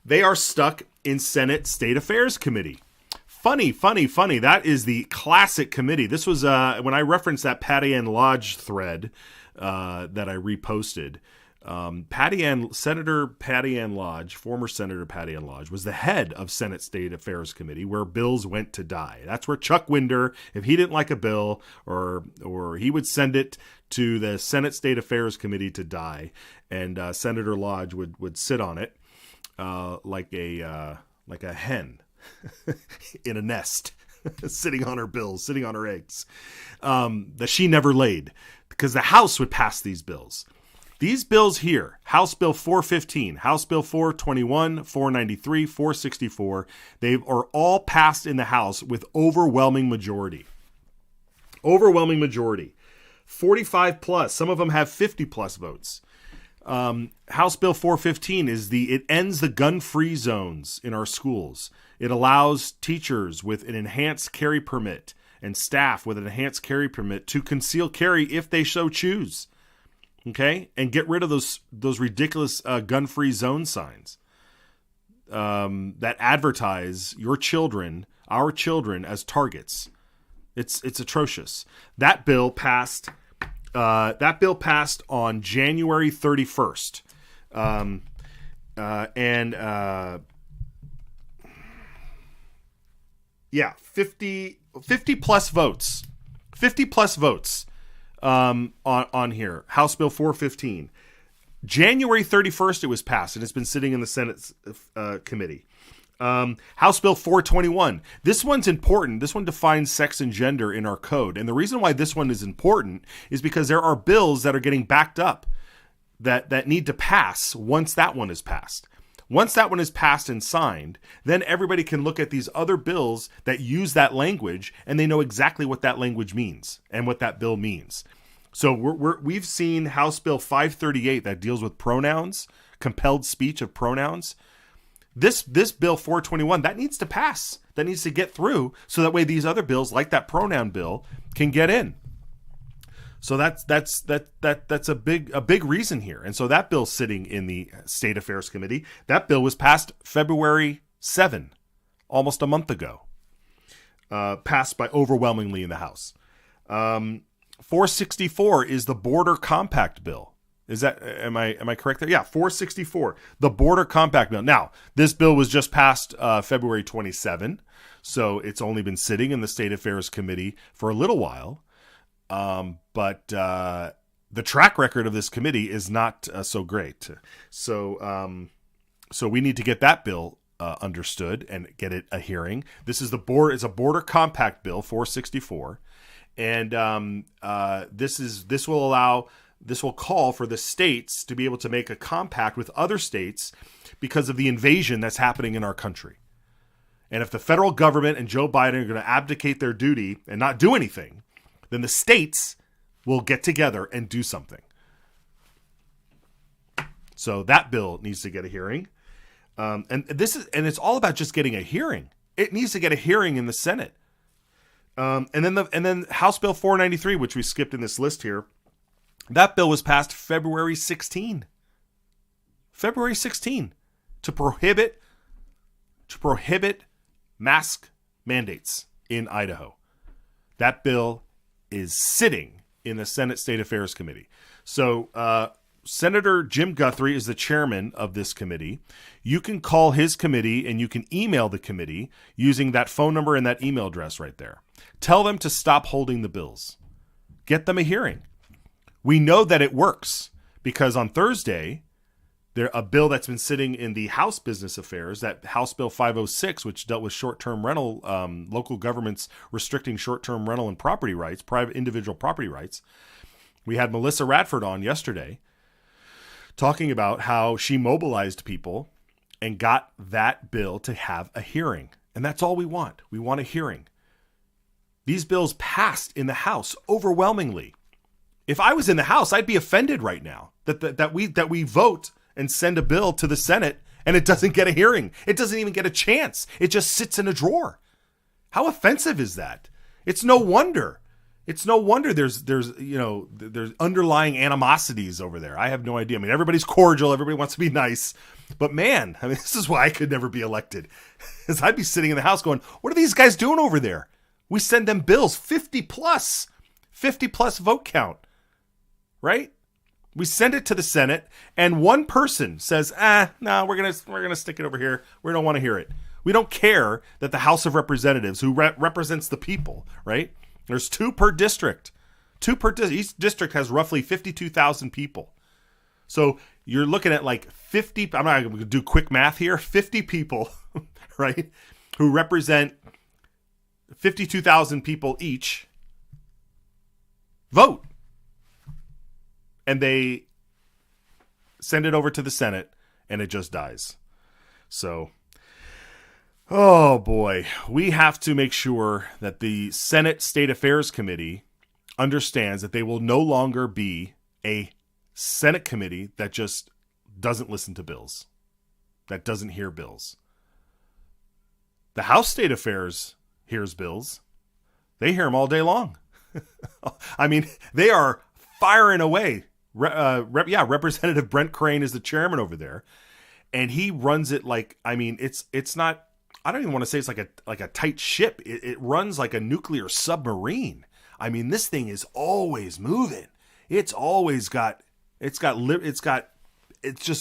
They are stuck in Senate State Affairs Committee. Funny. That is the classic committee. This was when I referenced that Patty Ann Lodge thread that I reposted. Senator Patty Ann Lodge, former Senator Patty Ann Lodge, was the head of Senate State Affairs Committee, where bills went to die. That's where Chuck Winder, if he didn't like a bill, or he would send it to the Senate State Affairs Committee to die, and Senator Lodge would sit on it like a hen in a nest, sitting on her bills, sitting on her eggs that she never laid, because the House would pass these bills. These bills here, House Bill 415, House Bill 421, 493, 464, they are all passed in the House with overwhelming majority. Overwhelming majority. 45 plus. Some of them have 50 plus votes. House Bill 415 it ends the gun-free zones in our schools. It allows teachers with an enhanced carry permit and staff with an enhanced carry permit to conceal carry if they so choose. Okay, and get rid of those ridiculous gun-free zone signs that advertise your children, our children, as targets. It's atrocious. That bill passed. That bill passed on January 31st, yeah, 50 plus votes. 50 plus votes. On here, House Bill 415. January 31st it was passed, and it's been sitting in the Senate committee. House Bill 421. This one's important. This one defines sex and gender in our code. And the reason why this one is important is because there are bills that are getting backed up that need to pass once that one is passed. Once that one is passed and signed, then everybody can look at these other bills that use that language, and they know exactly what that language means and what that bill means. So we've seen House Bill 538 that deals with pronouns, compelled speech of pronouns. This bill 421, that needs to pass. That needs to get through, so that way these other bills, like that pronoun bill, can get in. So that's a big reason here. And so that bill's sitting in the State Affairs Committee. That bill was passed February 7, almost a month ago. Passed by overwhelmingly in the House. 464 is the Border Compact Bill. Am I correct there? Yeah, 464, the Border Compact Bill. Now, this bill was just passed February 27, so it's only been sitting in the State Affairs Committee for a little while. But the track record of this committee is not so great. So we need to get that bill understood and get it a hearing. This is it's a Border Compact Bill 464, and this will call for the states to be able to make a compact with other states because of the invasion that's happening in our country. And if the federal government and Joe Biden are going to abdicate their duty and not do anything, then the states will get together and do something. So that bill needs to get a hearing. And it's all about just getting a hearing. It needs to get a hearing in the Senate. And then House Bill 493, which we skipped in this list here, that bill was passed February 16. February 16 to prohibit mask mandates in Idaho. That bill is sitting in the Senate State Affairs Committee. So Senator Jim Guthrie is the chairman of this committee. You can call his committee and you can email the committee using that phone number and that email address right there. Tell them to stop holding the bills. Get them a hearing. We know that it works because on Thursday, a bill that's been sitting in the House Business Affairs, that House Bill 506, which dealt with short-term rental, local governments restricting short-term rental and property rights, private individual property rights. We had Melissa Radford on yesterday talking about how she mobilized people and got that bill to have a hearing. And that's all we want. We want a hearing. These bills passed in the House overwhelmingly. If I was in the House, I'd be offended right now that we vote and send a bill to the Senate and it doesn't get a hearing. It doesn't even get a chance. It just sits in a drawer. How offensive is that? It's no wonder. It's no wonder there's underlying animosities over there. I have no idea. I mean, everybody's cordial. Everybody wants to be nice. But man, I mean, this is why I could never be elected. Because I'd be sitting in the House going, what are these guys doing over there? We send them bills, 50 plus vote count, right? We send it to the Senate, and one person says, no, we're gonna stick it over here. We don't want to hear it. We don't care that the House of Representatives, who represents the people, right? There's 2 per district. Each district has roughly 52,000 people. So you're looking at like 50, I'm not going to do quick math here, 50 people, right, who represent 52,000 people each vote. And they send it over to the Senate, and it just dies. So, oh boy, we have to make sure that the Senate State Affairs Committee understands that they will no longer be a Senate committee that just doesn't listen to bills, that doesn't hear bills. The House State Affairs hears bills. They hear them all day long. I mean, they are firing away. Representative Brent Crane is the chairman over there, and he runs it like, I mean, it's not, I don't even want to say it's like a tight ship. It runs like a nuclear submarine. I mean, this thing is always moving. It's just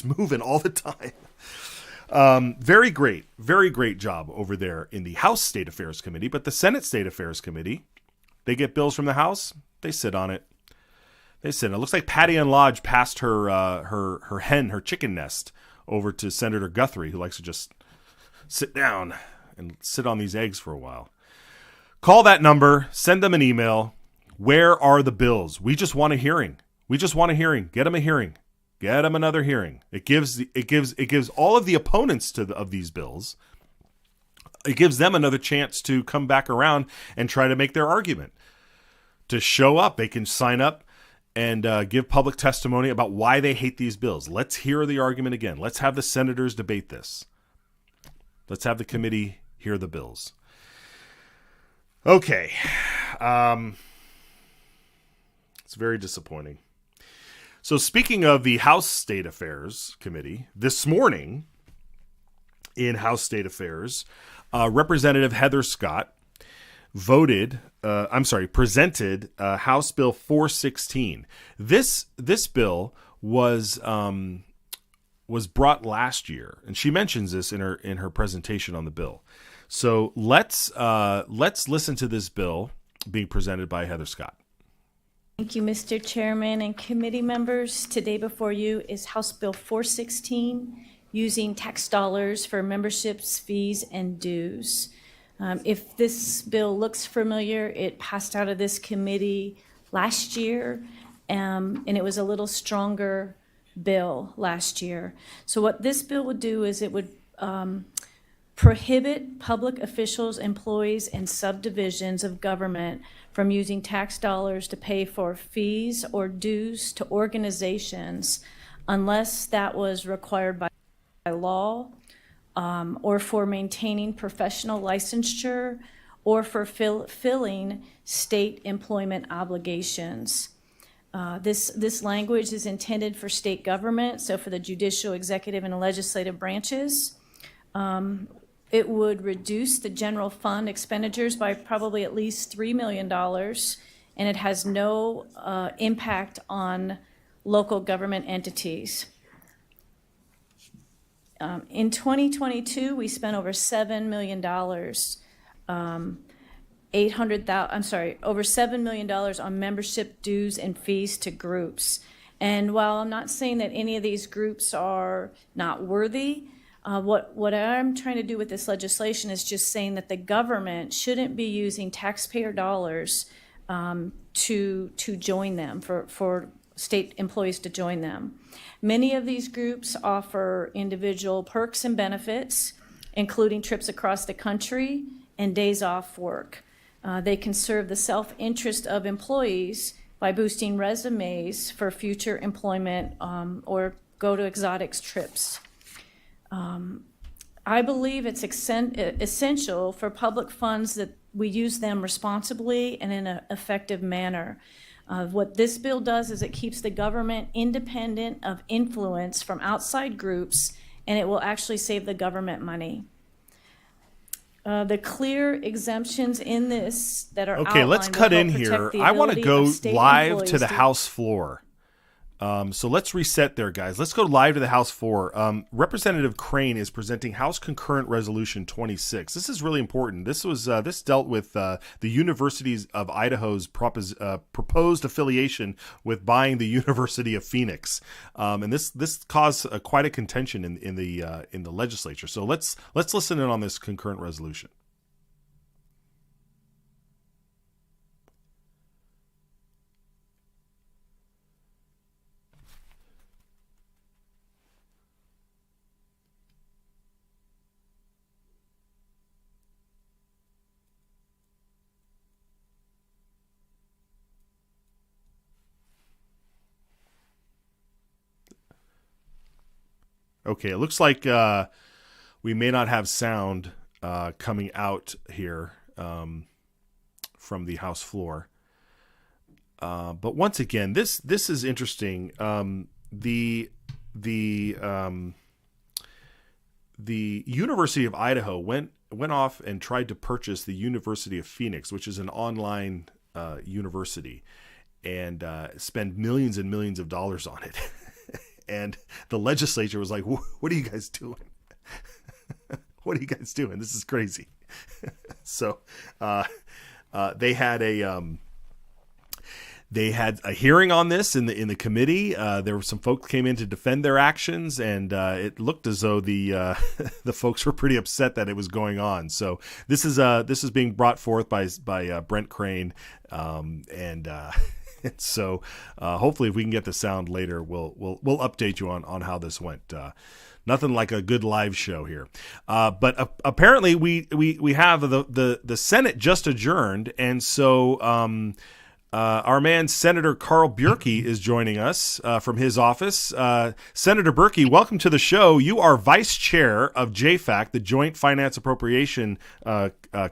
moving all the time. Very great job over there in the House State Affairs Committee. But the Senate State Affairs Committee, they get bills from the House, they sit on it. It looks like Patty Ann Lodge passed her chicken nest over to Senator Guthrie, who likes to just sit down and sit on these eggs for a while. Call that number, send them an email. Where are the bills? We just want a hearing. Get them a hearing. Get them another hearing. It gives all of the opponents of these bills, it gives them another chance to come back around and try to make their argument. To show up, they can sign up and give public testimony about why they hate these bills. Let's hear the argument again. Let's have the senators debate this. Let's have the committee hear the bills. Okay. It's very disappointing. So speaking of the House State Affairs Committee, this morning in House State Affairs, Representative Heather Scott presented House Bill 416. This bill was brought last year, and she mentions this in her presentation on the bill. So let's listen to this bill being presented by Heather Scott. Thank you, Mr. Chairman and committee members. Today before you is House Bill 416, using tax dollars for memberships, fees, and dues. If this bill looks familiar, it passed out of this committee last year, and it was a little stronger bill last year. So what this bill would do is it would prohibit public officials, employees, and subdivisions of government from using tax dollars to pay for fees or dues to organizations unless that was required by law, or for maintaining professional licensure, or for filling state employment obligations. This language is intended for state government, so for the judicial, executive, and legislative branches. It would reduce the general fund expenditures by probably at least $3 million, and it has no impact on local government entities. In 2022, we spent over $7 million, over $7 million on membership dues and fees to groups. And while I'm not saying that any of these groups are not worthy, what I'm trying to do with this legislation is just saying that the government shouldn't be using taxpayer dollars to join them, for state employees to join them. Many of these groups offer individual perks and benefits, including trips across the country and days off work. They can serve the self-interest of employees by boosting resumes for future employment or go to exotics trips. I believe it's essential for public funds that we use them responsibly and in an effective manner. What this bill does is it keeps the government independent of influence from outside groups, and it will actually save the government money. The clear exemptions in this that are okay, let's cut in here. I want to go live to the House floor. So let's reset there, guys. Let's go live to the House floor. Representative Crane is presenting House Concurrent Resolution 26. This is really important. This was this dealt with the Universities of Idaho's proposed affiliation with buying the University of Phoenix, and this caused quite a contention in the legislature. So let's listen in on this concurrent resolution. Okay, it looks like we may not have sound coming out here from the House floor. But once again, this is interesting. The University of Idaho went off and tried to purchase the University of Phoenix, which is an online university, and spend millions and millions of dollars on it. And the legislature was like, what are you guys doing? What are you guys doing? This is crazy. So they had a hearing on this in the committee. There were some folks came in to defend their actions, and it looked as though the folks were pretty upset that it was going on. So this is being brought forth by Brent Crane, and so hopefully if we can get the sound later, we'll update you on how this went. Nothing like a good live show here. But apparently we have the Senate just adjourned, and so our man Senator Carl Bjerke is joining us from his office. Senator Bjerke, welcome to the show. You are vice chair of JFAC, the Joint Finance Appropriation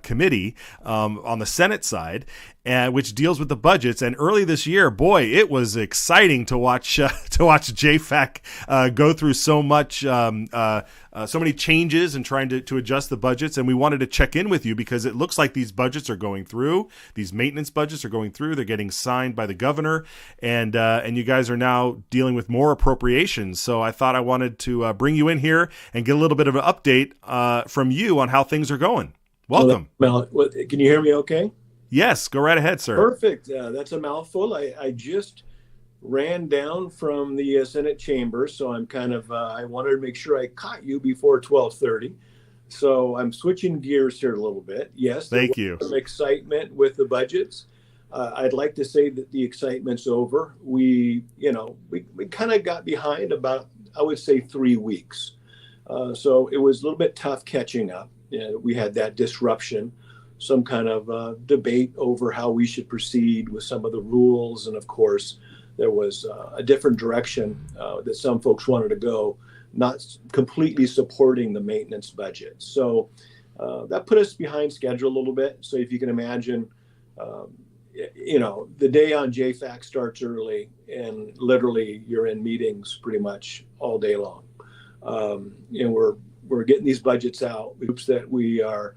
Committee on the Senate side, which deals with the budgets. And early this year, boy, it was exciting to watch JFAC go through so much, so many changes and trying to adjust the budgets. And we wanted to check in with you because it looks like these budgets are going through. These maintenance budgets are going through. They're getting signed by the governor, and you guys are now dealing with more appropriations. So I thought I wanted to bring you in here and get a little bit of an update from you on how things are going. Welcome. Well, can you hear me okay? Yes, go right ahead, sir. Perfect. That's a mouthful. I just ran down from the Senate chamber, so I'm kind of, I wanted to make sure I caught you before 12:30. So I'm switching gears here a little bit. Yes. Thank you. Some excitement with the budgets. I'd like to say that the excitement's over. We kind of got behind about, I would say, 3 weeks. So it was a little bit tough catching up. We had that disruption, some kind of debate over how we should proceed with some of the rules. And of course, there was a different direction that some folks wanted to go, not completely supporting the maintenance budget. So that put us behind schedule a little bit. So if you can imagine, the day on JFAC starts early, and literally you're in meetings pretty much all day long. We're getting these budgets out, groups that we are,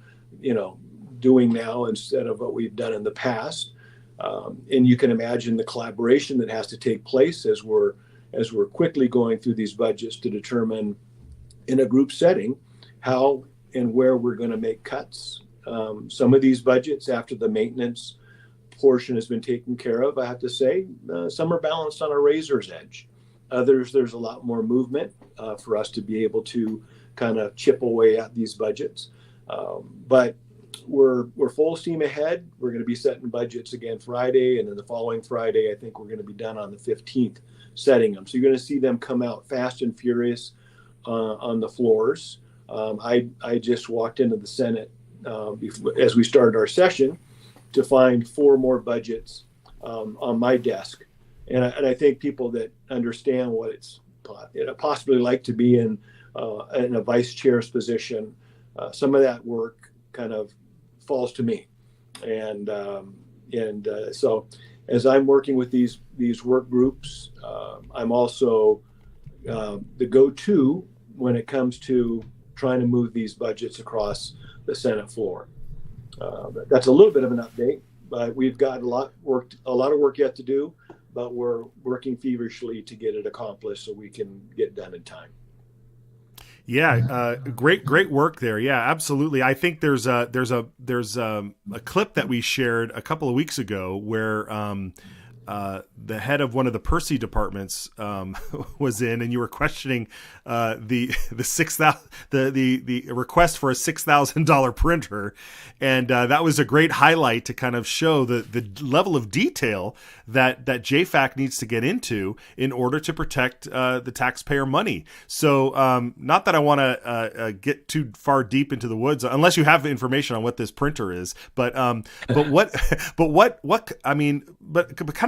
doing now instead of what we've done in the past. And you can imagine the collaboration that has to take place as we're quickly going through these budgets to determine in a group setting how and where we're going to make cuts. Some of these budgets, after the maintenance portion has been taken care of, I have to say, some are balanced on a razor's edge. Others, there's a lot more movement for us to be able to kind of chip away at these budgets. But we're full steam ahead. We're going to be setting budgets again Friday, and then the following Friday, I think we're going to be done on the 15th setting them. So you're going to see them come out fast and furious on the floors. I just walked into the Senate as we started our session to find 4 more budgets on my desk. And I think people that understand what it's possibly like to be in a vice chair's position. Some of that work kind of falls to me, and so as I'm working with these work groups, I'm also the go-to when it comes to trying to move these budgets across the Senate floor. That's a little bit of an update, but we've got a lot of work yet to do, but we're working feverishly to get it accomplished so we can get done in time. Yeah, great work there. Yeah, absolutely. I think there's a clip that we shared a couple of weeks ago where the head of one of the Percy departments was in, and you were questioning the request for a $6,000 printer, and that was a great highlight to kind of show the level of detail that JFAC needs to get into in order to protect the taxpayer money. So not that I want to get too far deep into the woods, unless you have information on what this printer is, but kind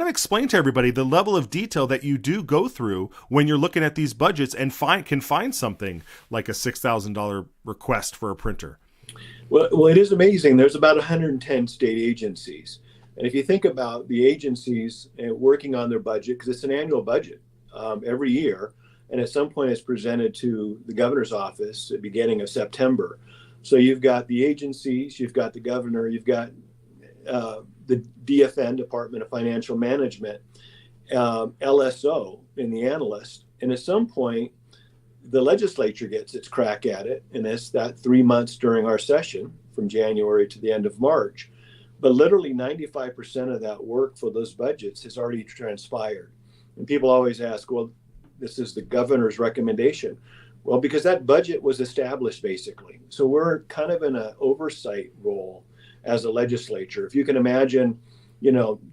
of explain to everybody the level of detail that you do go through when you're looking at these budgets and can find something like a $6,000 request for a printer. Well, it is amazing. There's about 110 state agencies. And if you think about the agencies working on their budget, because it's an annual budget every year, and at some point it's presented to the governor's office at the beginning of September. So you've got the agencies, you've got the governor, you've got the DFN, Department of Financial Management, LSO, and the analyst. And at some point, the legislature gets its crack at it, and it's that 3 months during our session from January to the end of March. But literally 95% of that work for those budgets has already transpired. And people always ask, well, this is the governor's recommendation. Well, because that budget was established basically. So we're kind of in an oversight role as a legislature. If you can imagine,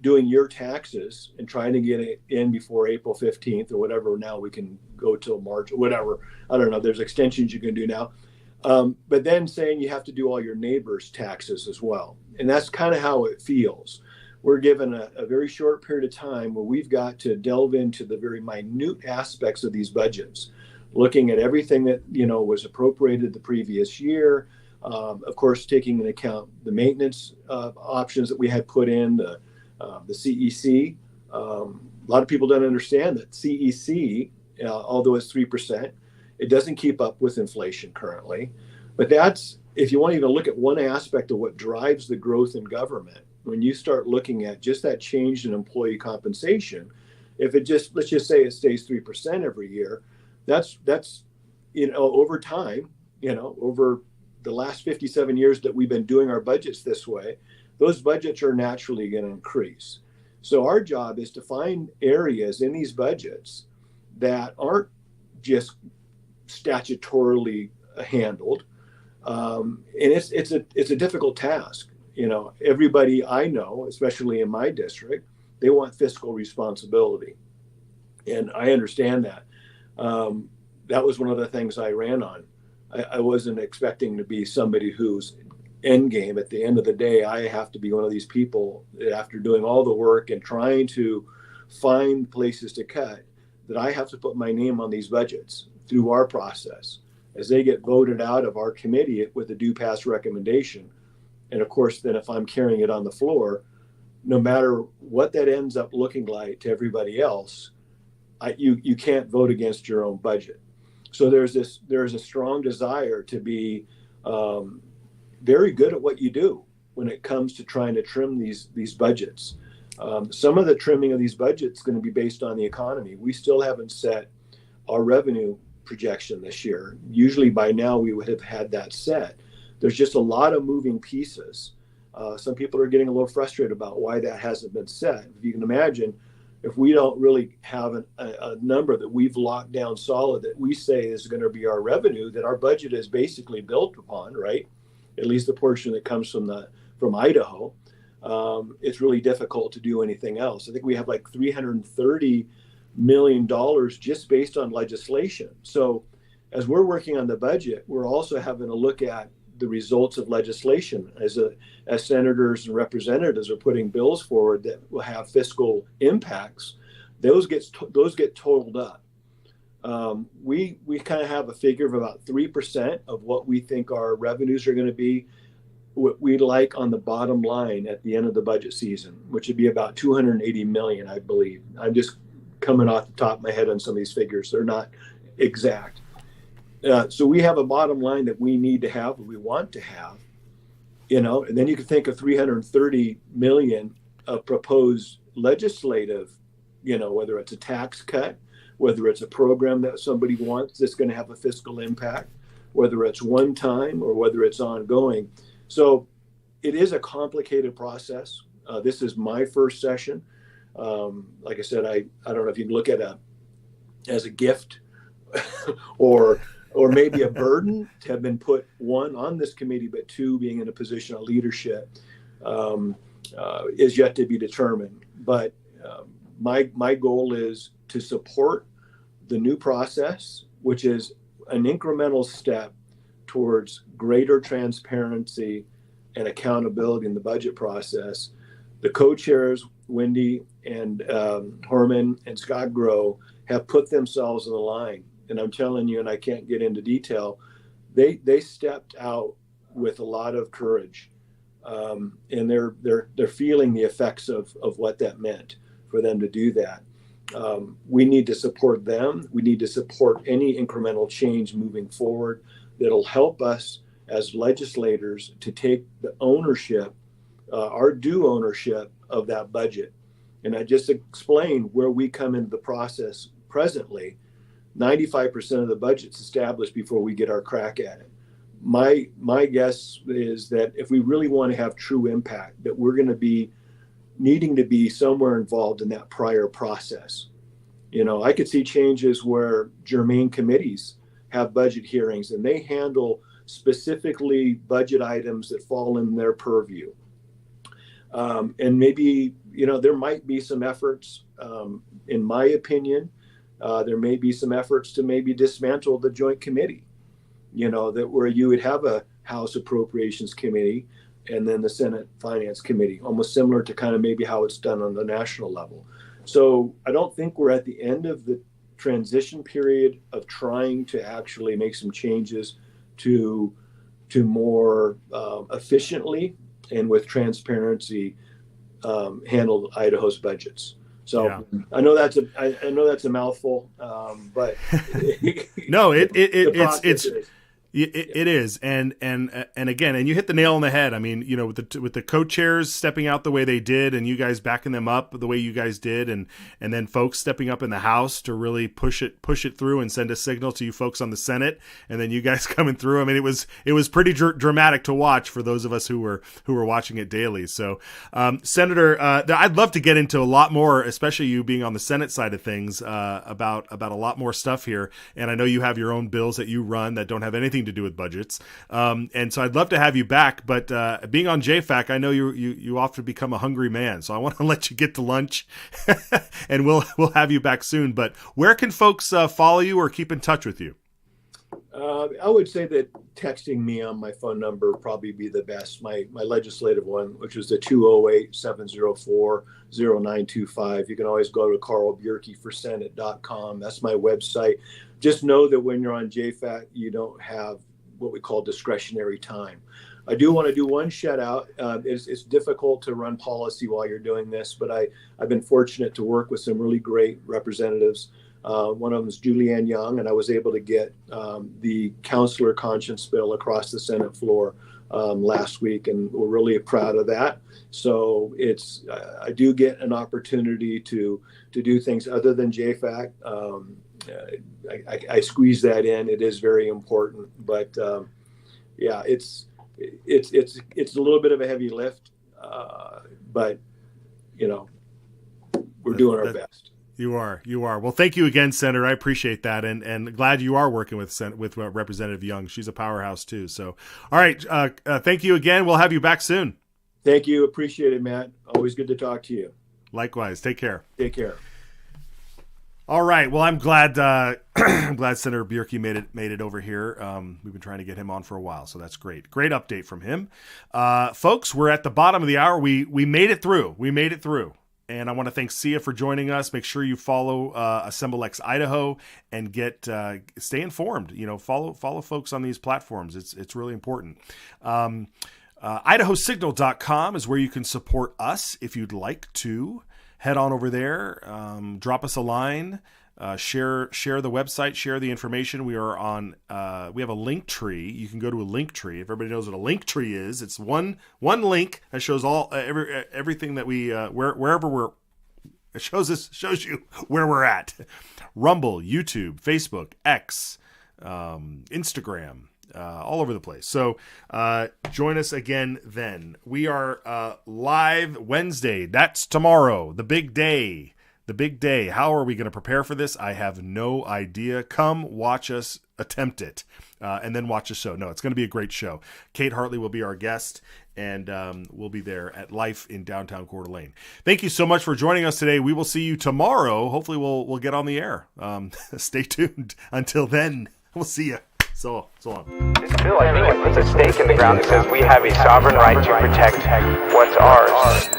doing your taxes and trying to get it in before April 15th or whatever, now we can go till March or whatever. I don't know, there's extensions you can do now. But then saying you have to do all your neighbors' taxes as well. And that's kind of how it feels. We're given a very short period of time where we've got to delve into the very minute aspects of these budgets, looking at everything that, was appropriated the previous year. Of course, taking into account the maintenance options that we had put in, the CEC. A lot of people don't understand that CEC, although it's 3%, it doesn't keep up with inflation currently. But that's, if you want to even look at one aspect of what drives the growth in government, when you start looking at just that change in employee compensation, if it just, let's just say it stays 3% every year, that's over time, over the last 57 years that we've been doing our budgets this way, those budgets are naturally going to increase. So our job is to find areas in these budgets that aren't just statutorily handled. And it's a difficult task. Everybody I know, especially in my district, they want fiscal responsibility. And I understand that. That was one of the things I ran on. I wasn't expecting to be somebody whose end game, at the end of the day, I have to be one of these people that after doing all the work and trying to find places to cut, that I have to put my name on these budgets through our process as they get voted out of our committee with a due pass recommendation. And of course, then if I'm carrying it on the floor, no matter what that ends up looking like to everybody else, you can't vote against your own budget. So there's a strong desire to be very good at what you do when it comes to trying to trim these budgets. Some of the trimming of these budgets is going to be based on the economy. We still haven't set our revenue projection this year. Usually by now we would have had that set. There's just a lot of moving pieces. Some people are getting a little frustrated about why that hasn't been set. If you can imagine, if we don't really have a number that we've locked down solid that we say is going to be our revenue, that our budget is basically built upon, right? At least the portion that comes from Idaho, it's really difficult to do anything else. I think we have like $330 million just based on legislation. So as we're working on the budget, we're also having to look at the results of legislation as senators and representatives are putting bills forward that will have fiscal impacts. Those get totaled up. We kind of have a figure of about 3% of what we think our revenues are going to be, what we'd like on the bottom line at the end of the budget season, which would be about 280 million, I believe. I'm just coming off the top of my head on some of these figures. They're not exact. So we have a bottom line that we need to have, we want to have, and then you can think of 330 million of proposed legislative, whether it's a tax cut, whether it's a program that somebody wants that's going to have a fiscal impact, whether it's one time or whether it's ongoing. So it is a complicated process. This is my first session. Like I said, I don't know if you can look at as a gift or maybe a burden to have been put, one, on this committee, but two, being in a position of leadership is yet to be determined. But my goal is to support the new process, which is an incremental step towards greater transparency and accountability in the budget process. The co-chairs, Wendy and Horman and Scott Grow, have put themselves in the line. And I'm telling you, and I can't get into detail, they stepped out with a lot of courage. And they're feeling the effects of what that meant for them to do that. We need to support them. We need to support any incremental change moving forward that'll help us as legislators to take the ownership, our due ownership of that budget. And I just explained where we come into the process presently. 95% of the budget's established before we get our crack at it. My guess is that if we really want to have true impact, that we're going to be needing to be somewhere involved in that prior process. I could see changes where germane committees have budget hearings and they handle specifically budget items that fall in their purview. And maybe, there might be some efforts, in my opinion, there may be some efforts to maybe dismantle the joint committee, that where you would have a House Appropriations Committee and then the Senate Finance Committee, almost similar to kind of maybe how it's done on the national level. So I don't think we're at the end of the transition period of trying to actually make some changes to more efficiently and with transparency handle Idaho's budgets. So yeah. I know that's a mouthful, but no, it is, and again, and you hit the nail on the head. I mean, with the co-chairs stepping out the way they did, and you guys backing them up the way you guys did, and then folks stepping up in the House to really push it through and send a signal to you folks on the Senate, and then you guys coming through. I mean, it was pretty dramatic to watch for those of us who were watching it daily. So, Senator, I'd love to get into a lot more, especially you being on the Senate side of things, about a lot more stuff here. And I know you have your own bills that you run that don't have anything to do with budgets, and so I'd love to have you back, but being on JFAC, I know you often become a hungry man, so I want to let you get to lunch and we'll have you back soon. But where can folks follow you or keep in touch with you? I would say that texting me on my phone number would probably be the best. My legislative one, which was the 208-704-0925. You can always go to carlbjerkeforsenate.com. That's my website. Just know that when you're on JFAC, you don't have what we call discretionary time. I do want to do one shout out. It's difficult to run policy while you're doing this, but I've been fortunate to work with some really great representatives. One of them is Julianne Young, and I was able to get the Counselor Conscience bill across the Senate floor last week, and we're really proud of that. So I do get an opportunity to do things other than JFAC. I squeeze that in. It is very important, but yeah, it's a little bit of a heavy lift, but we're doing our best. You are. Well, thank you again, Senator. I appreciate that, and glad you are working with Representative Young. She's a powerhouse too. So, all right, thank you again. We'll have you back soon. Thank you. Appreciate it, Matt. Always good to talk to you. Likewise. Take care. Take care. All right. Well, I'm glad I'm glad Senator Bjerke made it over here. We've been trying to get him on for a while, so that's great. Great update from him. Folks, we're at the bottom of the hour. We made it through. And I want to thank Sia for joining us. Make sure you follow AssembleX Idaho and stay informed. Follow folks on these platforms. It's really important. IdahoSignal.com is where you can support us if you'd like to. Head on over there, drop us a line, share the website, share the information. We are on. We have a link tree. You can go to a link tree. If everybody knows what a link tree is, it's one link that shows all everything that we wherever we're. It shows you where we're at. Rumble, YouTube, Facebook, X, Instagram. All over the place. So join us again then. We are live Wednesday. That's tomorrow. The big day. The big day. How are we going to prepare for this? I have no idea. Come watch us attempt it and then watch the show. No, it's going to be a great show. Kate Hartley will be our guest, and we'll be there at Life in downtown Coeur d'Alene. Thank you so much for joining us today. We will see you tomorrow. Hopefully we'll get on the air. Stay tuned. Until then, we'll see you. So long. This bill, I think, it puts a stake in the ground that says we have a sovereign right to protect what's ours.